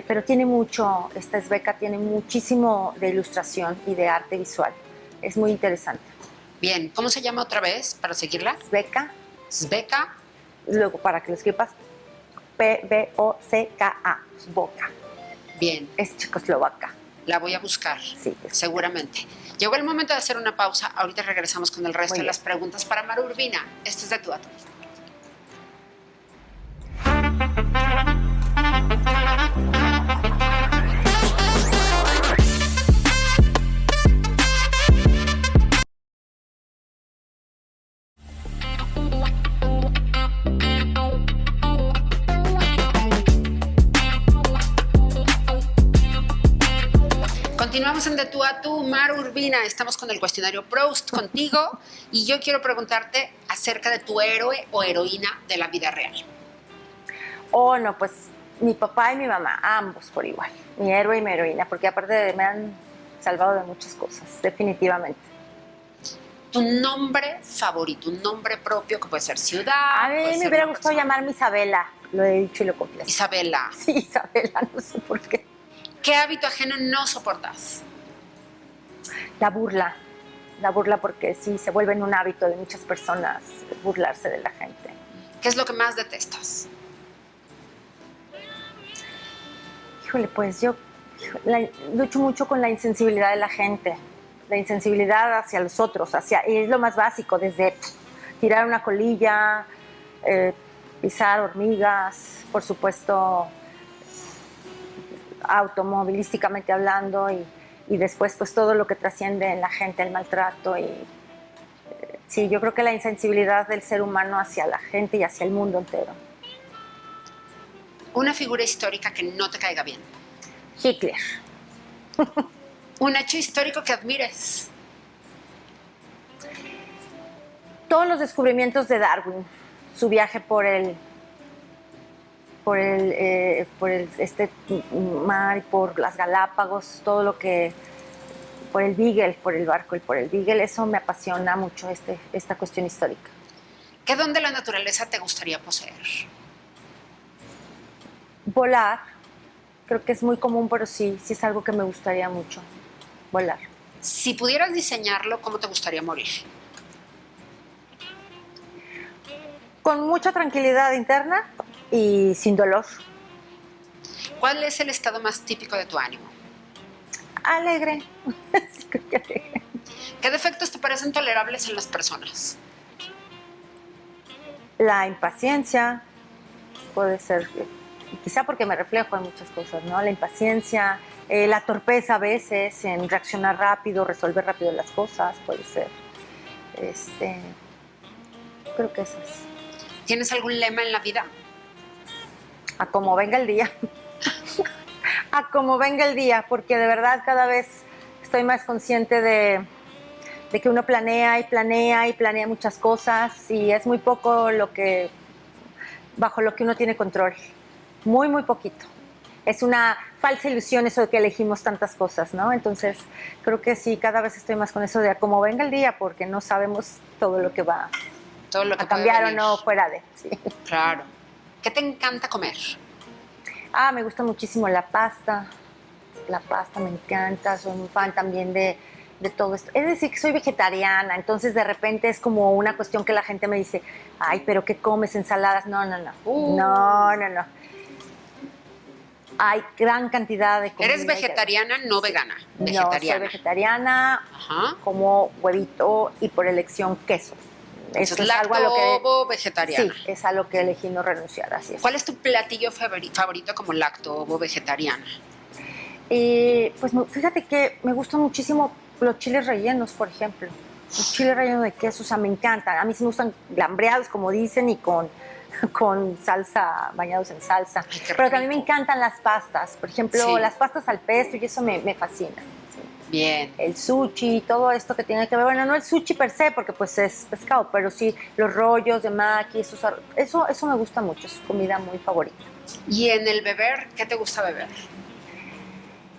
Pero tiene mucho, esta Sveka tiene muchísimo de ilustración y de arte visual. Es muy interesante. Bien, ¿cómo se llama otra vez para seguirla? Sveka. Luego, para que lo escribas, P-B-O-C-K-A, Sveka. Bien. Es checoslovaca. La voy a buscar, sí, seguramente. Llegó el momento de hacer una pausa. Ahorita regresamos con el resto de las preguntas para Maru Urbina. Esto es de Tú a Tú. Continuamos en De Tú a Tú, Maru Urbina. Estamos con el cuestionario Proust contigo y yo quiero preguntarte acerca de tu héroe o heroína de la vida real. No, pues mi papá y mi mamá, ambos por igual. Mi héroe y mi heroína, porque aparte me han salvado de muchas cosas, definitivamente. ¿Tu nombre favorito, un nombre propio que puede ser ciudad? A mí me hubiera gustado llamarme Isabela, lo he dicho y lo confieso. Isabela. Sí, Isabela, no sé por qué. ¿Qué hábito ajeno no soportas? La burla porque sí, se vuelve un hábito de muchas personas burlarse de la gente. ¿Qué es lo que más detestas? Híjole, pues yo lucho mucho con la insensibilidad de la gente, la insensibilidad hacia los otros, y es lo más básico, desde tirar una colilla, pisar hormigas, por supuesto, automovilísticamente hablando, y después pues todo lo que trasciende en la gente, el maltrato, sí, yo creo que la insensibilidad del ser humano hacia la gente y hacia el mundo entero. Una figura histórica que no te caiga bien. Hitler. Un hecho histórico que admires. Todos los descubrimientos de Darwin, su viaje por este mar y por las Galápagos, todo lo que, por el Beagle, por el barco y por el Beagle, eso me apasiona mucho, esta cuestión histórica. ¿Qué don de la naturaleza te gustaría poseer? Volar, creo que es muy común, pero sí es algo que me gustaría mucho, volar. Si pudieras diseñarlo, ¿cómo te gustaría morir? Con mucha tranquilidad interna y sin dolor. ¿Cuál es el estado más típico de tu ánimo? Alegre. Sí, creo que alegre. ¿Qué defectos te parecen tolerables en las personas? La impaciencia puede ser, quizá porque me reflejo en muchas cosas, ¿no? La impaciencia, la torpeza a veces en reaccionar rápido, resolver rápido las cosas, puede ser. Creo que eso es. ¿Tienes algún lema en la vida? A como venga el día. A como venga el día, porque de verdad cada vez estoy más consciente de que uno planea y planea y planea muchas cosas y es muy poco bajo lo que uno tiene control. Muy, muy poquito. Es una falsa ilusión eso de que elegimos tantas cosas, ¿no? Entonces, creo que sí, cada vez estoy más con eso de a cómo venga el día, porque no sabemos todo lo que va Todo lo que a cambiar puede o no venir. fuera de. Sí. Claro. ¿Qué te encanta comer? Me gusta muchísimo la pasta. La pasta me encanta, soy muy fan también de todo esto. Es decir, que soy vegetariana, entonces de repente es como una cuestión que la gente me dice, ay, pero ¿qué comes? ¿Ensaladas? No. No. Hay gran cantidad de comida. ¿Eres vegetariana, no vegana? No, Vegetariana. soy vegetariana, Ajá. como huevito y por elección queso. Entonces, Eso es algo a lo que... lacto-ovo vegetariana. Sí, es a lo que elegí no renunciar, así es. ¿Cuál es tu platillo favorito como lacto-ovo vegetariana? Pues fíjate que me gustan muchísimo los chiles rellenos, por ejemplo. Los chiles rellenos de queso, o sea, me encantan. A mí sí me gustan glambreados, como dicen, y con salsa, bañados en salsa. Ay, qué Pero también me rico. encantan las pastas. Por ejemplo, Sí. las pastas al pesto, y eso me fascina. Sí. Bien. El sushi, todo esto que tiene que ver, bueno, no el sushi per se, porque pues es pescado, pero sí los rollos de maqui, eso me gusta mucho, es comida muy favorita. ¿Y en el beber, qué te gusta beber?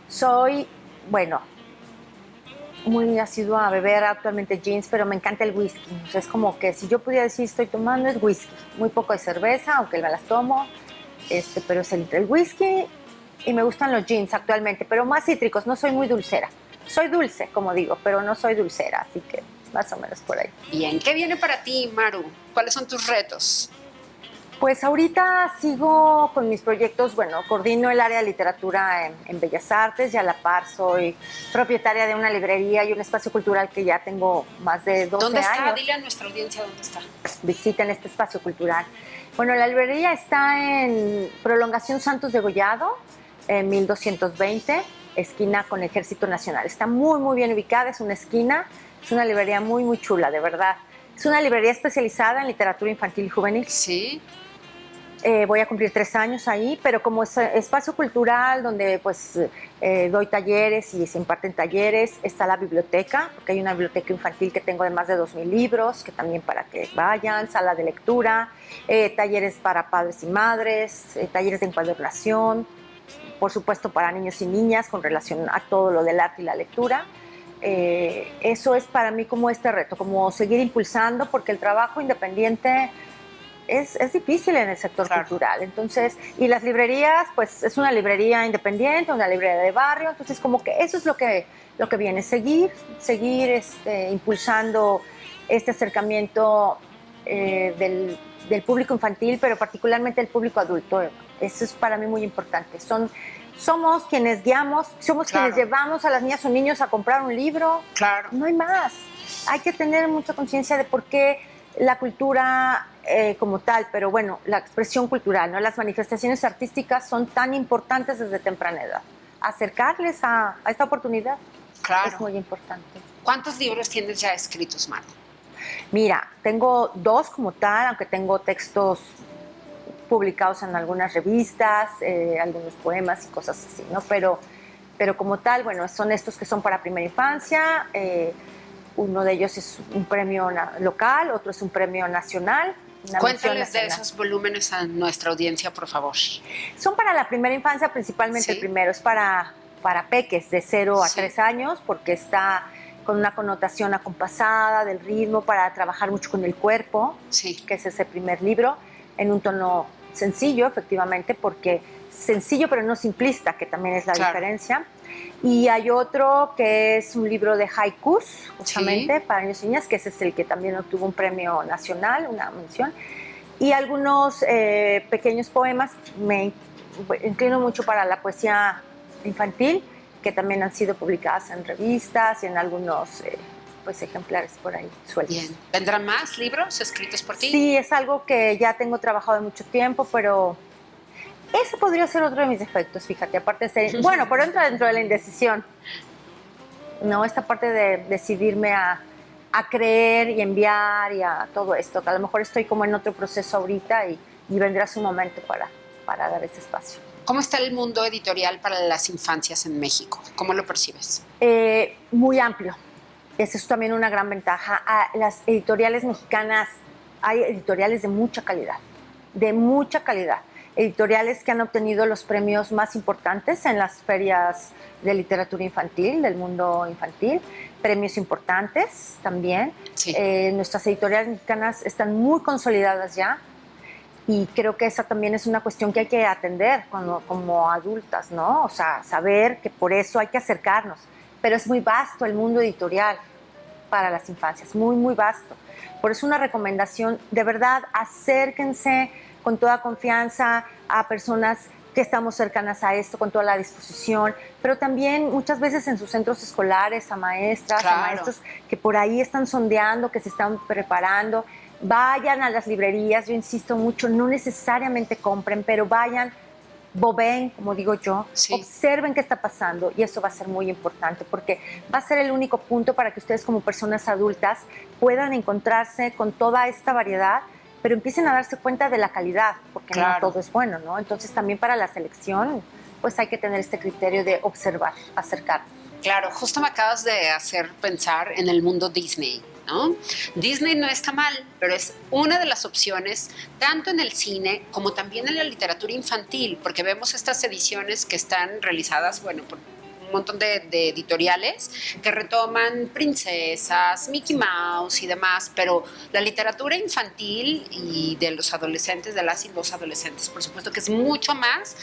Soy, bueno, muy asidua a beber actualmente gins, pero me encanta el whisky. O sea, es como que si yo pudiera decir estoy tomando es whisky. Muy poco de cerveza, aunque me las tomo, pero es el whisky y me gustan los gins actualmente, pero más cítricos, no soy muy dulcera. Soy dulce, como digo, pero no soy dulcera, así que más o menos por ahí. Bien. ¿Qué viene para ti, Maru? ¿Cuáles son tus retos? Pues ahorita sigo con mis proyectos, bueno, coordino el área de literatura en Bellas Artes y a la par soy propietaria de una librería y un espacio cultural que ya tengo más de 12 ¿Dónde está? años. Dile a nuestra audiencia dónde está. Visiten este espacio cultural. Bueno, la librería está en Prolongación Santos de Gollado, en 1220, esquina con Ejército Nacional. Está muy, muy bien ubicada, es una esquina, es una librería muy, muy chula, de verdad. Es una librería especializada en literatura infantil y juvenil. Sí. Voy a cumplir 3 años ahí, pero como es espacio cultural donde pues doy talleres y se imparten talleres, está la biblioteca, porque hay una biblioteca infantil que tengo de más de 2,000 libros, que también para que vayan, sala de lectura, talleres para padres y madres, talleres de encuadernación, por supuesto para niños y niñas con relación a todo lo del arte y la lectura. Eso es para mí como este reto, como seguir impulsando, porque el trabajo independiente es difícil en el sector cultural. Entonces, y las librerías, pues es una librería independiente, una librería de barrio, entonces como que eso es lo que viene, seguir impulsando este acercamiento del público infantil, pero particularmente del público adulto. Eso es para mí muy importante. Somos quienes guiamos, somos quienes llevamos a las niñas o niños a comprar un libro. Claro. No hay más. Hay que tener mucha conciencia de por qué la cultura como tal, pero bueno, la expresión cultural, ¿no? Las manifestaciones artísticas son tan importantes desde temprana edad. Acercarles a esta oportunidad es muy importante. ¿Cuántos libros tienes ya escritos, Maru? Mira, tengo 2 como tal, aunque tengo textos publicados en algunas revistas, algunos poemas y cosas así, ¿no? Pero como tal, bueno, son estos que son para primera infancia, Uno de ellos es un premio local, otro es un premio nacional. Cuéntales de esos volúmenes a nuestra audiencia, por favor. Son para la primera infancia, principalmente. Sí. El primero es para peques de 0 a 3 años, porque está con una connotación acompasada del ritmo, para trabajar mucho con el cuerpo, que es ese primer libro, en un tono sencillo, efectivamente, porque sencillo pero no simplista, que también es la diferencia. Y hay otro que es un libro de haikus, justamente, para niños y niñas, que ese es el que también obtuvo un premio nacional, una mención. Y algunos pequeños poemas. Me inclino mucho para la poesía infantil, que también han sido publicadas en revistas y en algunos ejemplares por ahí sueltos. Bien. ¿Vendrán más libros escritos por ti? Sí, es algo que ya tengo trabajado de mucho tiempo, pero ese podría ser otro de mis defectos, fíjate, aparte de ser, bueno, pero entra dentro de la indecisión, ¿no? Esta parte de decidirme a creer y enviar y a todo esto, que a lo mejor estoy como en otro proceso ahorita y vendrá su momento para dar ese espacio. ¿Cómo está el mundo editorial para las infancias en México? ¿Cómo lo percibes? Muy amplio. Esa es también una gran ventaja. Las editoriales mexicanas, hay editoriales de mucha calidad, editoriales que han obtenido los premios más importantes en las ferias de literatura infantil, del mundo infantil, premios importantes también. Sí. Nuestras editoriales mexicanas están muy consolidadas ya, y creo que esa también es una cuestión que hay que atender como adultas, ¿no? O sea, saber que por eso hay que acercarnos. Pero es muy vasto el mundo editorial para las infancias, muy, muy vasto. Por eso una recomendación, de verdad, acérquense con toda confianza a personas que estamos cercanas a esto, con toda la disposición, pero también muchas veces en sus centros escolares, a maestras, a maestros que por ahí están sondeando, que se están preparando. Vayan a las librerías, yo insisto mucho, no necesariamente compren, pero vayan, boben, como digo yo, observen qué está pasando, y eso va a ser muy importante, porque va a ser el único punto para que ustedes como personas adultas puedan encontrarse con toda esta variedad, pero empiecen a darse cuenta de la calidad, porque no todo es bueno, ¿no? Entonces también para la selección, pues hay que tener este criterio de observar, acercarnos. Claro, justo me acabas de hacer pensar en el mundo Disney, ¿no? Disney no está mal, pero es una de las opciones tanto en el cine como también en la literatura infantil, porque vemos estas ediciones que están realizadas, bueno, por un montón de editoriales que retoman princesas, Mickey Mouse y demás, pero la literatura infantil y de los adolescentes, de las y los adolescentes, por supuesto que es mucho más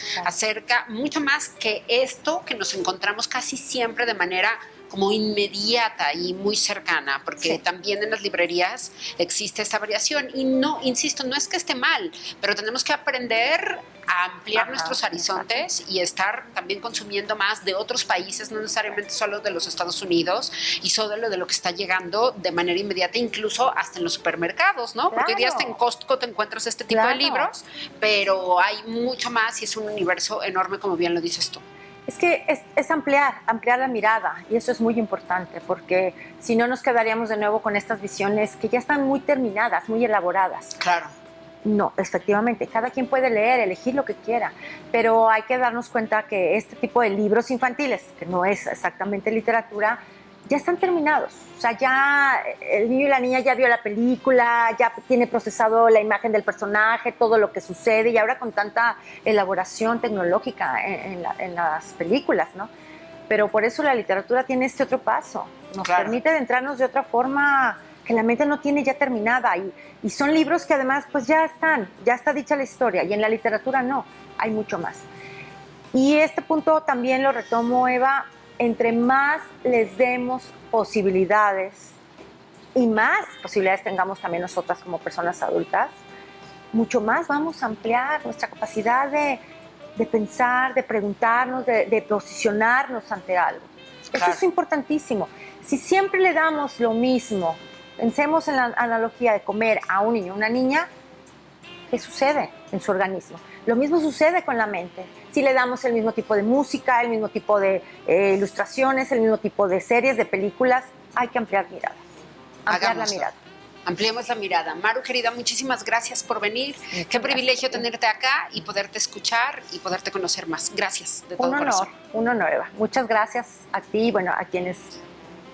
mucho más que esto que nos encontramos casi siempre de manera como inmediata y muy cercana, porque también en las librerías existe esta variación, y no, insisto, no es que esté mal, pero tenemos que aprender a ampliar nuestros horizontes y estar también consumiendo más de otros países, no necesariamente solo de los Estados Unidos, y solo de lo que está llegando de manera inmediata, incluso hasta en los supermercados, ¿no? Porque hoy día hasta en Costco te encuentras este tipo de libros, pero hay mucho más y es un universo enorme, como bien lo dices tú. Es que es ampliar la mirada, y eso es muy importante, porque si no nos quedaríamos de nuevo con estas visiones que ya están muy terminadas, muy elaboradas. Claro. No, efectivamente, cada quien puede leer, elegir lo que quiera, pero hay que darnos cuenta que este tipo de libros infantiles, que no es exactamente literatura, ya están terminados. O sea, ya el niño y la niña ya vio la película, ya tiene procesado la imagen del personaje, todo lo que sucede, y ahora con tanta elaboración tecnológica en las películas, ¿no? Pero por eso la literatura tiene este otro paso. Nos permite adentrarnos de otra forma que la mente no tiene ya terminada, y son libros que además pues ya está dicha la historia, y en la literatura no, hay mucho más. Y este punto también lo retomo, Eva. Entre más les demos posibilidades, y más posibilidades tengamos también nosotras como personas adultas, mucho más vamos a ampliar nuestra capacidad de pensar, de preguntarnos, de posicionarnos ante algo. Eso es importantísimo. Si siempre le damos lo mismo, pensemos en la analogía de comer a un niño o una niña, ¿qué sucede en su organismo? Lo mismo sucede con la mente. Si le damos el mismo tipo de música, el mismo tipo de ilustraciones, el mismo tipo de series, de películas, hay que ampliar miradas. Ampliar la mirada. Ampliemos la mirada. Maru, querida, muchísimas gracias por venir. Qué privilegio tenerte acá y poderte escuchar y poderte conocer más. Gracias de todo corazón. Un honor, Eva. Muchas gracias a ti y bueno, a quienes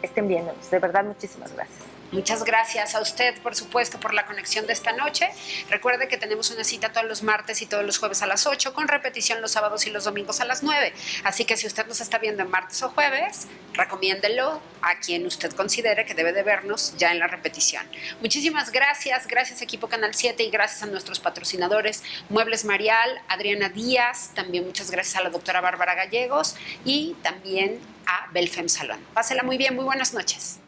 estén viéndonos. De verdad, muchísimas gracias. Muchas gracias a usted, por supuesto, por la conexión de esta noche. Recuerde que tenemos una cita todos los martes y todos los jueves a las 8, con repetición los sábados y los domingos a las 9. Así que si usted nos está viendo en martes o jueves, recomiéndelo a quien usted considere que debe de vernos ya en la repetición. Muchísimas gracias. Gracias, equipo Canal 7, y gracias a nuestros patrocinadores Muebles Marial, Adriana Díaz, también muchas gracias a la doctora Bárbara Gallegos y también a Belfem Salón. Pásela muy bien, muy buenas noches.